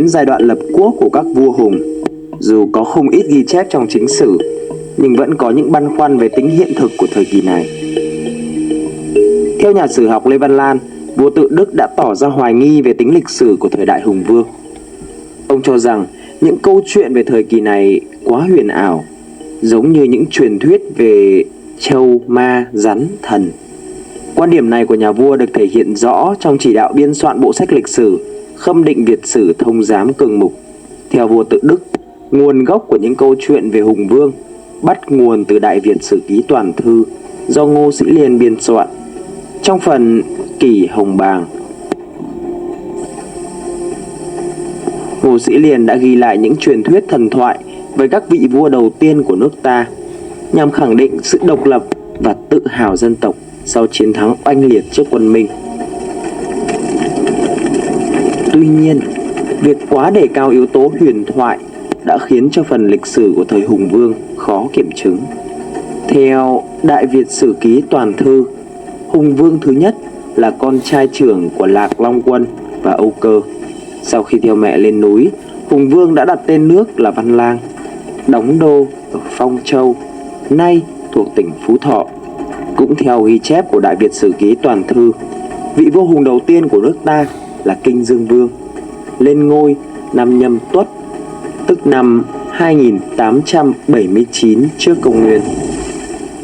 đến giai đoạn lập quốc của các vua Hùng. Dù có không ít ghi chép trong chính sử, nhưng vẫn có những băn khoăn về tính hiện thực của thời kỳ này. Theo nhà sử học Lê Văn Lan, vua Tự Đức đã tỏ ra hoài nghi về tính lịch sử của thời đại Hùng Vương. Ông cho rằng những câu chuyện về thời kỳ này quá huyền ảo, giống như những truyền thuyết về châu, ma, rắn, thần. Quan điểm này của nhà vua được thể hiện rõ trong chỉ đạo biên soạn bộ sách lịch sử Khâm định Việt Sử Thông Giám Cường Mục. Theo vua Tự Đức, nguồn gốc của những câu chuyện về Hùng Vương bắt nguồn từ Đại Việt Sử Ký Toàn Thư do Ngô Sĩ Liên biên soạn. Trong phần Kỷ Hồng Bàng, Ngô Sĩ Liên đã ghi lại những truyền thuyết thần thoại về các vị vua đầu tiên của nước ta, nhằm khẳng định sự độc lập và tự hào dân tộc sau chiến thắng oanh liệt trước quân Minh. Tuy nhiên, việc quá đề cao yếu tố huyền thoại đã khiến cho phần lịch sử của thời Hùng Vương khó kiểm chứng. Theo Đại Việt Sử Ký Toàn Thư, Hùng Vương thứ nhất là con trai trưởng của Lạc Long Quân và Âu Cơ. Sau khi theo mẹ lên núi, Hùng Vương đã đặt tên nước là Văn Lang, đóng đô ở Phong Châu, nay thuộc tỉnh Phú Thọ. Cũng theo ghi chép của Đại Việt Sử Ký Toàn Thư, vị vua Hùng đầu tiên của nước ta là Kinh Dương Vương, lên ngôi năm Nhâm Tuất, tức năm 2879 trước công nguyên.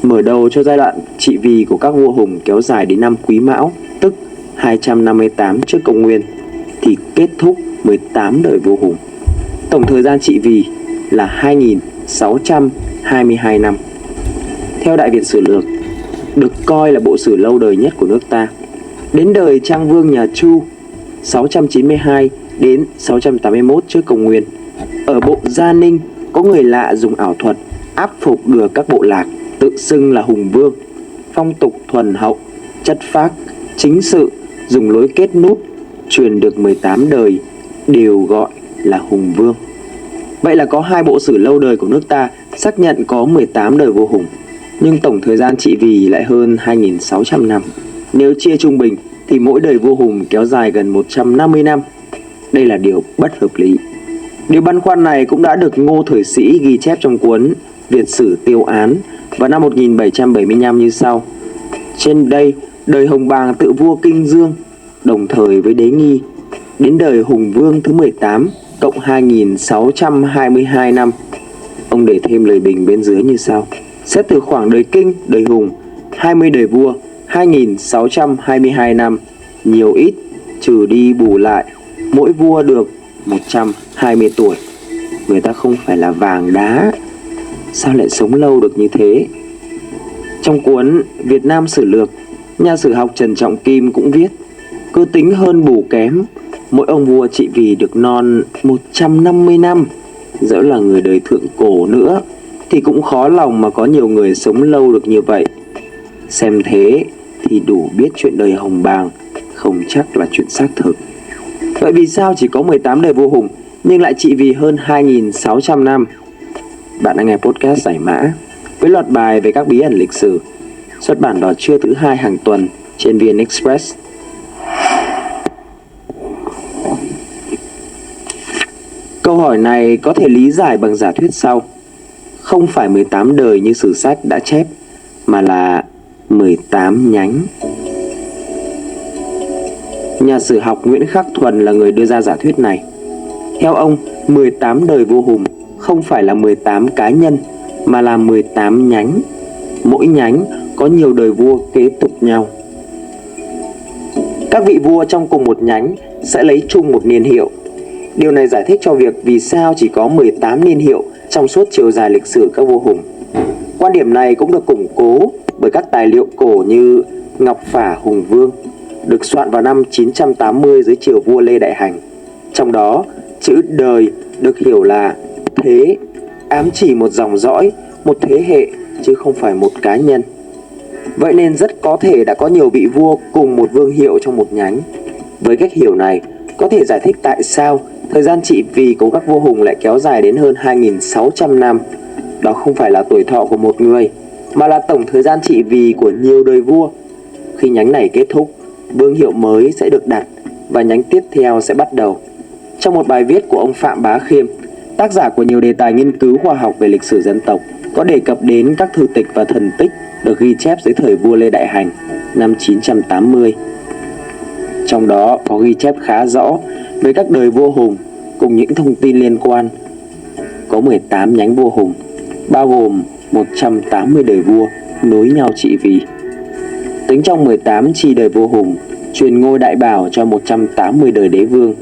Mở đầu cho giai đoạn trị vì của các vua Hùng kéo dài đến năm Quý Mão, tức 258 trước công nguyên, thì kết thúc 18 đời vua Hùng. Tổng thời gian trị vì là 2622 năm. Theo Đại Việt Sử Lược, được coi là bộ sử lâu đời nhất của nước ta, đến đời Trang Vương nhà Chu 692 đến 681 trước công nguyên, ở bộ Gia Ninh có người lạ dùng ảo thuật áp phục được các bộ lạc, tự xưng là Hùng Vương, phong tục thuần hậu, chất phác, chính sự, dùng lối kết nút, truyền được 18 đời, đều gọi là Hùng Vương. Vậy là có hai bộ sử lâu đời của nước ta xác nhận có 18 đời vua Hùng, nhưng tổng thời gian trị vì lại hơn 2.600 năm. Nếu chia trung bình thì mỗi đời vua Hùng kéo dài gần 150 năm. Đây là điều bất hợp lý. Điều băn khoăn này cũng đã được Ngô Thời Sĩ ghi chép trong cuốn Việt Sử Tiêu Án vào năm 1775 như sau. Trên đây, đời Hồng Bàng tự vua Kinh Dương, đồng thời với Đế Nghi, đến đời Hùng Vương thứ 18 cộng 2.622 năm. Ông để thêm lời bình bên dưới như sau. Xét từ khoảng đời Kinh, đời Hùng, 20 đời vua, 2.622 năm, nhiều ít, trừ đi bù lại, mỗi vua được 120 tuổi. Người ta không phải là vàng đá, sao lại sống lâu được như thế? Trong cuốn Việt Nam Sử Lược, nhà sử học Trần Trọng Kim cũng viết, cứ tính hơn bù kém, mỗi ông vua trị vì được non 150 năm. Dẫu là người đời thượng cổ nữa thì cũng khó lòng mà có nhiều người sống lâu được như vậy. Xem thế thì đủ biết chuyện đời Hồng Bàng không chắc là chuyện xác thực. Vậy vì sao chỉ có 18 đời vua Hùng nhưng lại trị vì hơn 2.600 năm? Bạn đang nghe podcast Giải Mã với loạt bài về các bí ẩn lịch sử, xuất bản vào trưa thứ hai hàng tuần trên VN Express. Câu hỏi này có thể lý giải bằng giả thuyết sau. Không phải 18 đời như sử sách đã chép, mà là 18 nhánh. Nhà sử học Nguyễn Khắc Thuần là người đưa ra giả thuyết này. Theo ông, 18 đời vua Hùng không phải là 18 cá nhân, mà là 18 nhánh. Mỗi nhánh có nhiều đời vua kế tục nhau. Các vị vua trong cùng một nhánh sẽ lấy chung một niên hiệu. Điều này giải thích cho việc vì sao chỉ có 18 niên hiệu trong suốt chiều dài lịch sử các vua Hùng. Quan điểm này cũng được củng cố bởi các tài liệu cổ như Ngọc Phả Hùng Vương, được soạn vào năm 980 dưới triều vua Lê Đại Hành. Trong đó, chữ đời được hiểu là thế, ám chỉ một dòng dõi, một thế hệ, chứ không phải một cá nhân. Vậy nên rất có thể đã có nhiều vị vua cùng một vương hiệu trong một nhánh. Với cách hiểu này, có thể giải thích tại sao thời gian trị vì của các vua Hùng lại kéo dài đến hơn 2.600 năm. Đó không phải là tuổi thọ của một người, mà là tổng thời gian trị vì của nhiều đời vua. Khi nhánh này kết thúc, vương hiệu mới sẽ được đặt và nhánh tiếp theo sẽ bắt đầu. Trong một bài viết của ông Phạm Bá Khiêm, tác giả của nhiều đề tài nghiên cứu khoa học về lịch sử dân tộc, có đề cập đến các thư tịch và thần tích được ghi chép dưới thời vua Lê Đại Hành năm 980. Trong đó có ghi chép khá rõ về các đời vua Hùng cùng những thông tin liên quan. Có 18 nhánh vua Hùng, bao gồm 180 đời vua nối nhau trị vì. Tính trong 18 chi đời vua Hùng, truyền ngôi đại bảo cho 180 đời đế vương,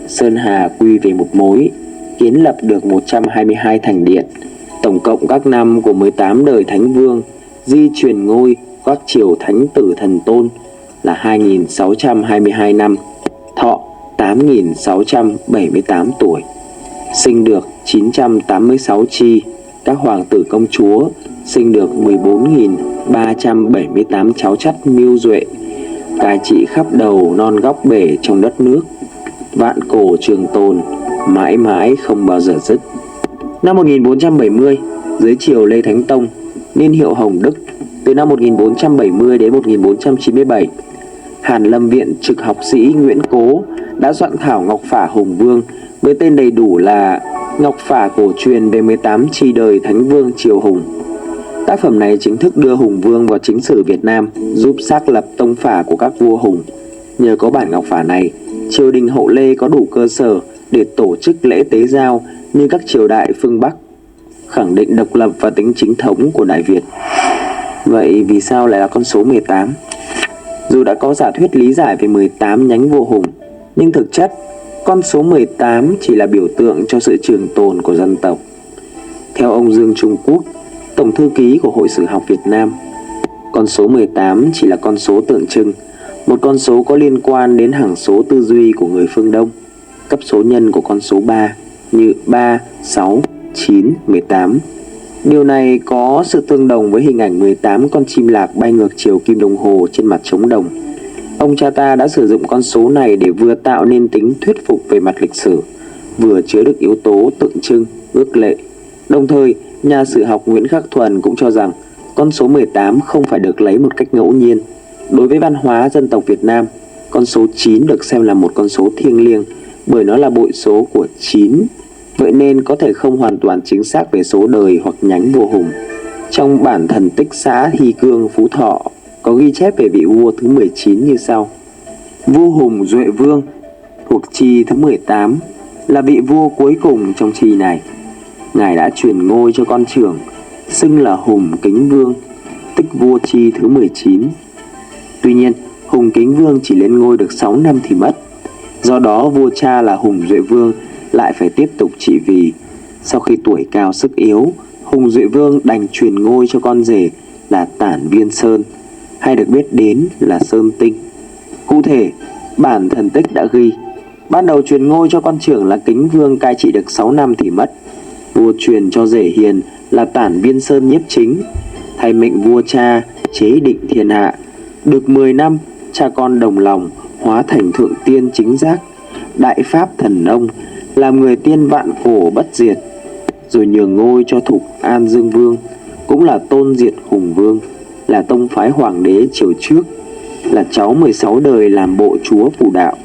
Sơn Hà quy về một mối, kiến lập được 122 thành điện. Tổng cộng các năm của 18 đời thánh vương, di truyền ngôi các triều thánh tử thần tôn là 2.622 năm, thọ 8.678 tuổi. Sinh được 986 chi, các hoàng tử công chúa sinh được 14.378 cháu chắt mưu duệ, cai trị khắp đầu non góc bể trong đất nước, vạn cổ trường tồn, mãi mãi không bao giờ dứt. Năm 1470, dưới triều Lê Thánh Tông, niên hiệu Hồng Đức, từ năm 1470 đến 1497, Hàn Lâm Viện trực học sĩ Nguyễn Cố đã soạn thảo Ngọc Phả Hùng Vương với tên đầy đủ là Ngọc Phả cổ truyền về 18 chi đời Thánh Vương triều Hùng. Tác phẩm này chính thức đưa Hùng Vương vào chính sử Việt Nam, giúp xác lập tông phả của các vua Hùng. Nhờ có bản Ngọc Phả này, triều đình Hậu Lê có đủ cơ sở để tổ chức lễ tế giao như các triều đại phương Bắc, khẳng định độc lập và tính chính thống của Đại Việt. Vậy vì sao lại là con số 18? Dù đã có giả thuyết lý giải về 18 nhánh vua Hùng, nhưng thực chất, con số 18 chỉ là biểu tượng cho sự trường tồn của dân tộc. Theo ông Dương Trung Quốc, Tổng thư ký của Hội Sử học Việt Nam, con số 18 chỉ là con số tượng trưng, một con số có liên quan đến hằng số tư duy của người phương Đông, cấp số nhân của con số 3 như 3, 6, 9, 18. Điều này có sự tương đồng với hình ảnh 18 con chim lạc bay ngược chiều kim đồng hồ trên mặt trống đồng. Ông cha ta đã sử dụng con số này để vừa tạo nên tính thuyết phục về mặt lịch sử, vừa chứa được yếu tố tượng trưng, ước lệ. Đồng thời, nhà sử học Nguyễn Khắc Thuần cũng cho rằng con số 18 không phải được lấy một cách ngẫu nhiên. Đối với văn hóa dân tộc Việt Nam, con số 9 được xem là một con số thiêng liêng bởi nó là bội số của 9. Vậy nên có thể không hoàn toàn chính xác về số đời hoặc nhánh vua Hùng. Trong bản thần tích xã Hy Cương, Phú Thọ có ghi chép về vị vua thứ 19 như sau. Vua Hùng Duệ Vương thuộc chi thứ 18 là vị vua cuối cùng trong chi này. Ngài đã truyền ngôi cho con trưởng, xưng là Hùng Kính Vương, tức vua chi thứ 19. Tuy nhiên, Hùng Kính Vương chỉ lên ngôi được 6 năm thì mất. Do đó vua cha là Hùng Duệ Vương lại phải tiếp tục trị vì. Sau khi tuổi cao sức yếu, Hùng Duệ Vương đành truyền ngôi cho con rể là Tản Viên Sơn, hay được biết đến là Sơn Tinh. Cụ thể, bản thần tích đã ghi, ban đầu truyền ngôi cho con trưởng là Kính Vương cai trị được 6 năm thì mất. Vua truyền cho rể hiền là Tản Viên Sơn nhiếp chính, thay mệnh vua cha chế định thiên hạ. Được 10 năm, cha con đồng lòng hóa thành thượng tiên chính giác, đại pháp thần ông, làm người tiên vạn cổ bất diệt. Rồi nhường ngôi cho Thục An Dương Vương, cũng là tôn diệt Hùng Vương, là tông phái hoàng đế triều trước, là cháu 16 đời làm bộ chúa phủ đạo.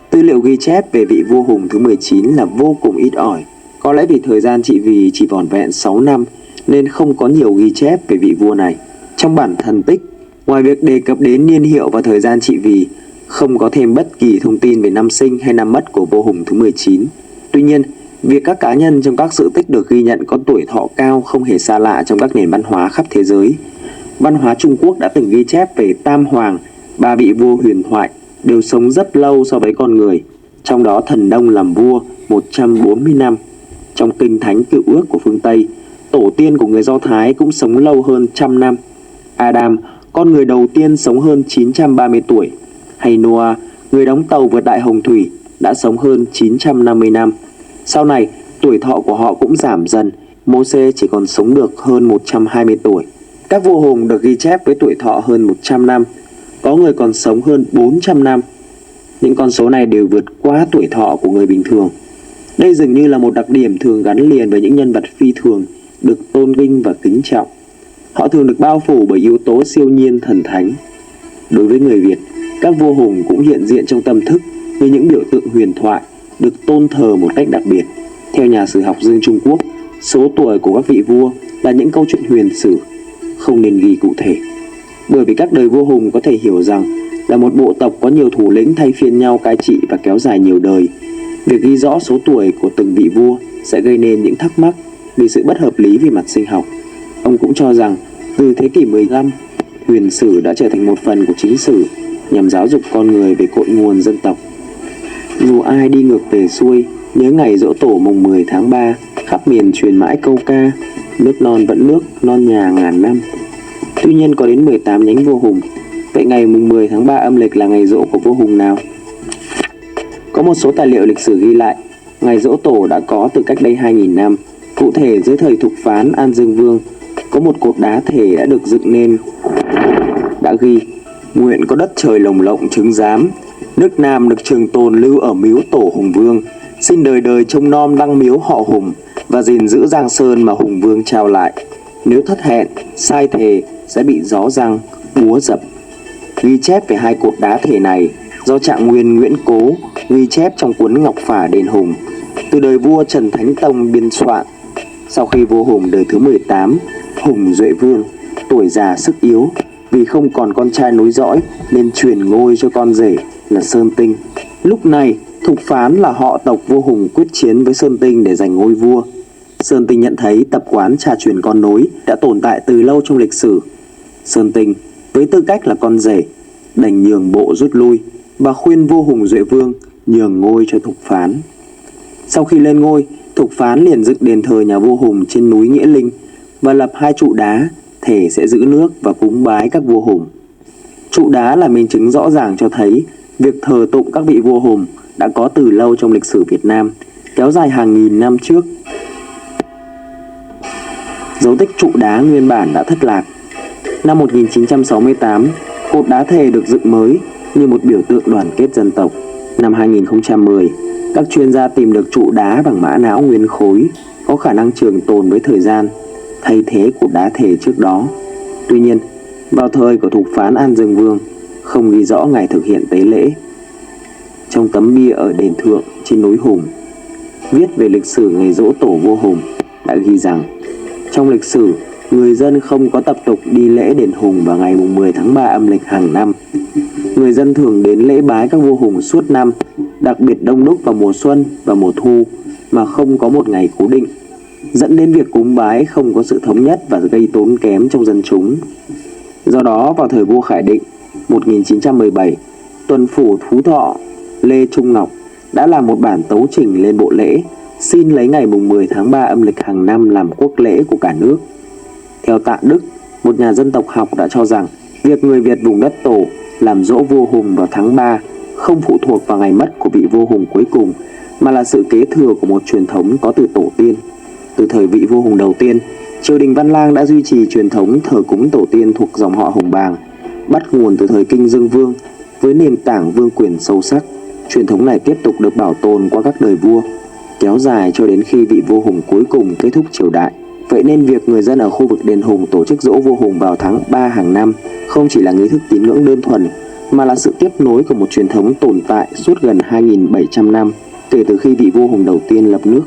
Tư liệu ghi chép về vị vua Hùng thứ 19 là vô cùng ít ỏi. Có lẽ vì thời gian trị vì chỉ vỏn vẹn 6 năm nên không có nhiều ghi chép về vị vua này. Trong bản thần tích, ngoài việc đề cập đến niên hiệu và thời gian trị vì, không có thêm bất kỳ thông tin về năm sinh hay năm mất của vua Hùng thứ 19. Tuy nhiên, việc các cá nhân trong các sự tích được ghi nhận có tuổi thọ cao không hề xa lạ trong các nền văn hóa khắp thế giới. Văn hóa Trung Quốc đã từng ghi chép về Tam Hoàng, 3 vị vua huyền thoại, đều sống rất lâu so với con người. Trong đó Thần Đông làm vua 140 năm. Trong Kinh Thánh Cựu Ước của phương Tây, tổ tiên của người Do Thái cũng sống lâu hơn 100 năm. Adam, con người đầu tiên, sống hơn 930 tuổi. Hay Noah, người đóng tàu vượt đại hồng thủy, đã sống hơn 950 năm. Sau này, tuổi thọ của họ cũng giảm dần. Mô-sê chỉ còn sống được hơn 120 tuổi. Các vua Hùng được ghi chép với tuổi thọ hơn 100 năm. Có người còn sống hơn 400 năm. Những con số này đều vượt quá tuổi thọ của người bình thường. Đây dường như là một đặc điểm thường gắn liền với những nhân vật phi thường, được tôn vinh và kính trọng. Họ thường được bao phủ bởi yếu tố siêu nhiên thần thánh. Đối với người Việt, các vua Hùng cũng hiện diện trong tâm thức như những biểu tượng huyền thoại, được tôn thờ một cách đặc biệt. Theo nhà sử học Dương Trung Quốc, số tuổi của các vị vua là những câu chuyện huyền sử, không nên ghi cụ thể. Bởi vì các đời vua Hùng có thể hiểu rằng là một bộ tộc có nhiều thủ lĩnh thay phiên nhau cai trị và kéo dài nhiều đời. Việc ghi rõ số tuổi của từng vị vua sẽ gây nên những thắc mắc vì sự bất hợp lý về mặt sinh học. Ông cũng cho rằng từ thế kỷ 15, huyền sử đã trở thành một phần của chính sử nhằm giáo dục con người về cội nguồn dân tộc. Dù ai đi ngược về xuôi, nhớ ngày giỗ tổ mùng 10 tháng 3, khắp miền truyền mãi câu ca, nước non vẫn nước, non nhà ngàn năm. Tuy nhiên có đến 18 nhánh vua Hùng. Vậy ngày mùng 10 tháng 3 âm lịch là ngày giỗ của vua Hùng nào? Có một số tài liệu lịch sử ghi lại, ngày giỗ tổ đã có từ cách đây 2.000 năm. Cụ thể dưới thời Thục Phán An Dương Vương, có một cột đá thể đã được dựng nên, đã ghi: nguyện có đất trời lồng lộng trứng giám, nước Nam được trường tồn lưu ở miếu tổ Hùng Vương, xin đời đời trông nom đăng miếu họ Hùng và gìn giữ Giang Sơn mà Hùng Vương trao lại. Nếu thất hẹn, sai thề sẽ bị gió giăng, búa dập. Ghi chép về hai cột đá thể này do Trạng Nguyên Nguyễn Cố ghi chép trong cuốn Ngọc Phả Đền Hùng, từ đời vua Trần Thánh Tông biên soạn. Sau khi vua Hùng đời thứ 18, Hùng Duệ Vương, tuổi già sức yếu, vì không còn con trai nối dõi nên truyền ngôi cho con rể là Sơn Tinh. Lúc này Thục Phán là họ tộc vua Hùng quyết chiến với Sơn Tinh để giành ngôi vua. Sơn Tinh nhận thấy tập quán cha truyền con nối đã tồn tại từ lâu trong lịch sử. Sơn Tinh với tư cách là con rể đành nhường bộ rút lui và khuyên vua Hùng Duệ Vương nhường ngôi cho Thục Phán. Sau khi lên ngôi, Thục Phán liền dựng đền thờ nhà vua Hùng trên núi Nghĩa Linh và lập hai trụ đá thề sẽ giữ nước và cúng bái các vua Hùng. Trụ đá là minh chứng rõ ràng cho thấy việc thờ tụng các vị vua Hùng đã có từ lâu trong lịch sử Việt Nam, kéo dài hàng nghìn năm trước. Dấu tích trụ đá nguyên bản đã thất lạc. Năm 1968, cột đá thề được dựng mới như một biểu tượng đoàn kết dân tộc. Năm 2010, các chuyên gia tìm được trụ đá bằng mã não nguyên khối, có khả năng trường tồn với thời gian, thay thế cột đá thề trước đó. Tuy nhiên, vào thời của Thục Phán An Dương Vương, không ghi rõ ngày thực hiện tế lễ. Trong tấm bia ở đền thượng trên núi Hùng, viết về lịch sử ngày giỗ tổ vua Hùng, đã ghi rằng trong lịch sử, người dân không có tập tục đi lễ đền Hùng vào ngày 10 tháng 3 âm lịch hàng năm. Người dân thường đến lễ bái các vua Hùng suốt năm, đặc biệt đông đúc vào mùa xuân và mùa thu mà không có một ngày cố định, dẫn đến việc cúng bái không có sự thống nhất và gây tốn kém trong dân chúng. Do đó, vào thời vua Khải Định 1917, tuần phủ Phú Thọ Lê Trung Ngọc đã làm một bản tấu trình lên bộ lễ, xin lấy ngày 10 tháng 3 âm lịch hàng năm làm quốc lễ của cả nước. Theo Tạ Đức, một nhà dân tộc học, đã cho rằng việc người Việt vùng đất Tổ làm dỗ vua Hùng vào tháng 3 không phụ thuộc vào ngày mất của vị vua Hùng cuối cùng, mà là sự kế thừa của một truyền thống có từ tổ tiên. Từ thời vị vua Hùng đầu tiên, triều đình Văn Lang đã duy trì truyền thống thờ cúng tổ tiên thuộc dòng họ Hùng Bàng, bắt nguồn từ thời Kinh Dương Vương với nền tảng vương quyền sâu sắc. Truyền thống này tiếp tục được bảo tồn qua các đời vua, kéo dài cho đến khi vị vua Hùng cuối cùng kết thúc triều đại. Vậy nên việc người dân ở khu vực đền Hùng tổ chức giỗ vua Hùng vào tháng 3 hàng năm không chỉ là nghi thức tín ngưỡng đơn thuần, mà là sự tiếp nối của một truyền thống tồn tại suốt gần 2.700 năm kể từ khi vị vua Hùng đầu tiên lập nước.